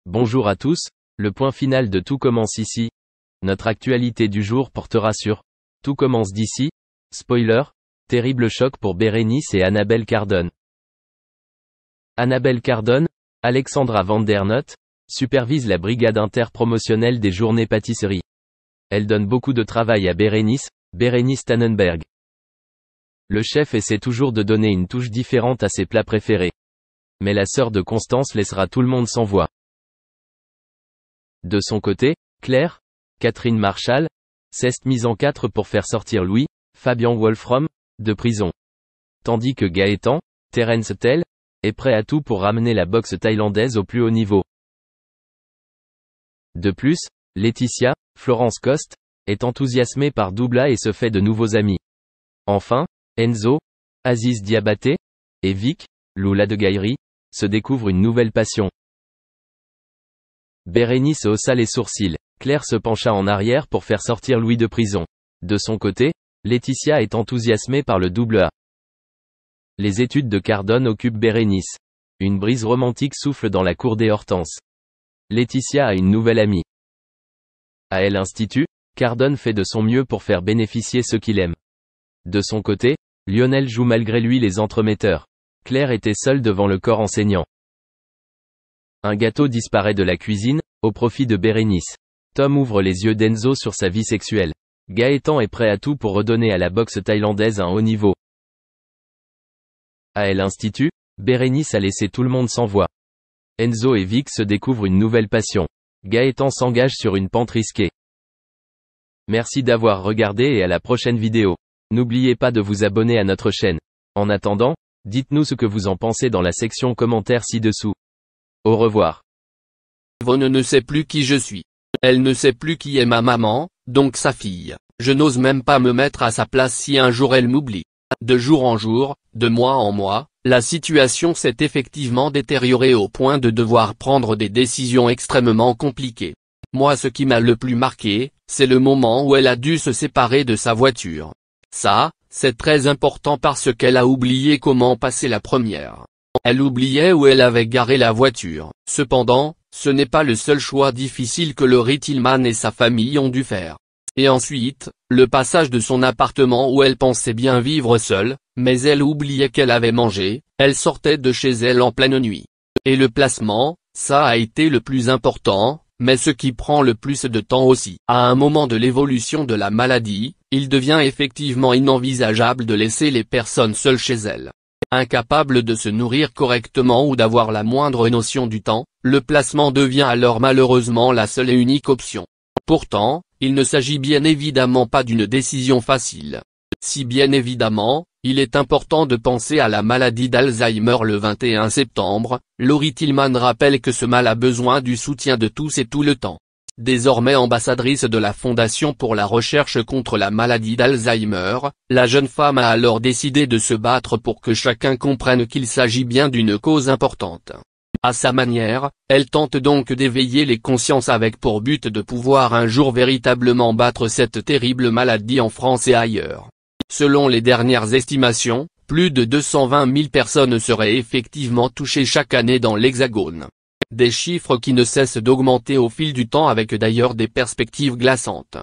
Bonjour à tous, le point final de Tout commence ici. Notre actualité du jour portera sur Tout commence d'ici, spoiler, terrible choc pour Bérénice et Annabelle Cardone. Annabelle Cardone, Alexandra Vandernoot, supervise la brigade interpromotionnelle des journées pâtisserie. Elle donne beaucoup de travail à Bérénice Tannenberg. Le chef essaie toujours de donner une touche différente à ses plats préférés. Mais la sœur de Constance laissera tout le monde sans voix. De son côté, Claire, Catherine Marshall, s'est mise en 4 pour faire sortir Louis, Fabian Wolfram, de prison. Tandis que Gaëtan, Terence Tell, est prêt à tout pour ramener la boxe thaïlandaise au plus haut niveau. De plus, Laetitia, Florence Coste, est enthousiasmée par Doubla et se fait de nouveaux amis. Enfin, Enzo, Aziz Diabaté, et Vic, Lula de Gaïri, se découvrent une nouvelle passion. Bérénice haussa les sourcils, Claire se pencha en arrière pour faire sortir Louis de prison. De son côté, Laetitia est enthousiasmée par le double A. Les études de Cardone occupent Bérénice. Une brise romantique souffle dans la cour des Hortenses. Laetitia a une nouvelle amie. À l'Institut, Cardone fait de son mieux pour faire bénéficier ceux qu'il aime. De son côté, Lionel joue malgré lui les entremetteurs. Claire était seule devant le corps enseignant. Un gâteau disparaît de la cuisine, au profit de Bérénice. Tom ouvre les yeux d'Enzo sur sa vie sexuelle. Gaëtan est prêt à tout pour redonner à la boxe thaïlandaise un haut niveau. À l'Institut, Bérénice a laissé tout le monde sans voix. Enzo et Vic se découvrent une nouvelle passion. Gaëtan s'engage sur une pente risquée. Merci d'avoir regardé et à la prochaine vidéo. N'oubliez pas de vous abonner à notre chaîne. En attendant, dites-nous ce que vous en pensez dans la section commentaires ci-dessous. Au revoir. Yvonne ne sait plus qui je suis. Elle ne sait plus qui est ma maman, donc sa fille. Je n'ose même pas me mettre à sa place si un jour elle m'oublie. De jour en jour, de mois en mois, la situation s'est effectivement détériorée au point de devoir prendre des décisions extrêmement compliquées. Moi, ce qui m'a le plus marqué, c'est le moment où elle a dû se séparer de sa voiture. Ça, c'est très important parce qu'elle a oublié comment passer la première. Elle oubliait où elle avait garé la voiture. Cependant, ce n'est pas le seul choix difficile que Laurie Tillman et sa famille ont dû faire. Et ensuite, le passage de son appartement où elle pensait bien vivre seule, mais elle oubliait qu'elle avait mangé, elle sortait de chez elle en pleine nuit. Et le placement, ça a été le plus important, mais ce qui prend le plus de temps aussi. À un moment de l'évolution de la maladie, il devient effectivement inenvisageable de laisser les personnes seules chez elles. Incapable de se nourrir correctement ou d'avoir la moindre notion du temps, le placement devient alors malheureusement la seule et unique option. Pourtant, il ne s'agit bien évidemment pas d'une décision facile. Si bien évidemment, il est important de penser à la maladie d'Alzheimer le 21 septembre, Laurie Tillman rappelle que ce mal a besoin du soutien de tous et tout le temps. Désormais ambassadrice de la Fondation pour la recherche contre la maladie d'Alzheimer, la jeune femme a alors décidé de se battre pour que chacun comprenne qu'il s'agit bien d'une cause importante. À sa manière, elle tente donc d'éveiller les consciences avec pour but de pouvoir un jour véritablement battre cette terrible maladie en France et ailleurs. Selon les dernières estimations, plus de 220 000 personnes seraient effectivement touchées chaque année dans l'Hexagone. Des chiffres qui ne cessent d'augmenter au fil du temps avec d'ailleurs des perspectives glaçantes.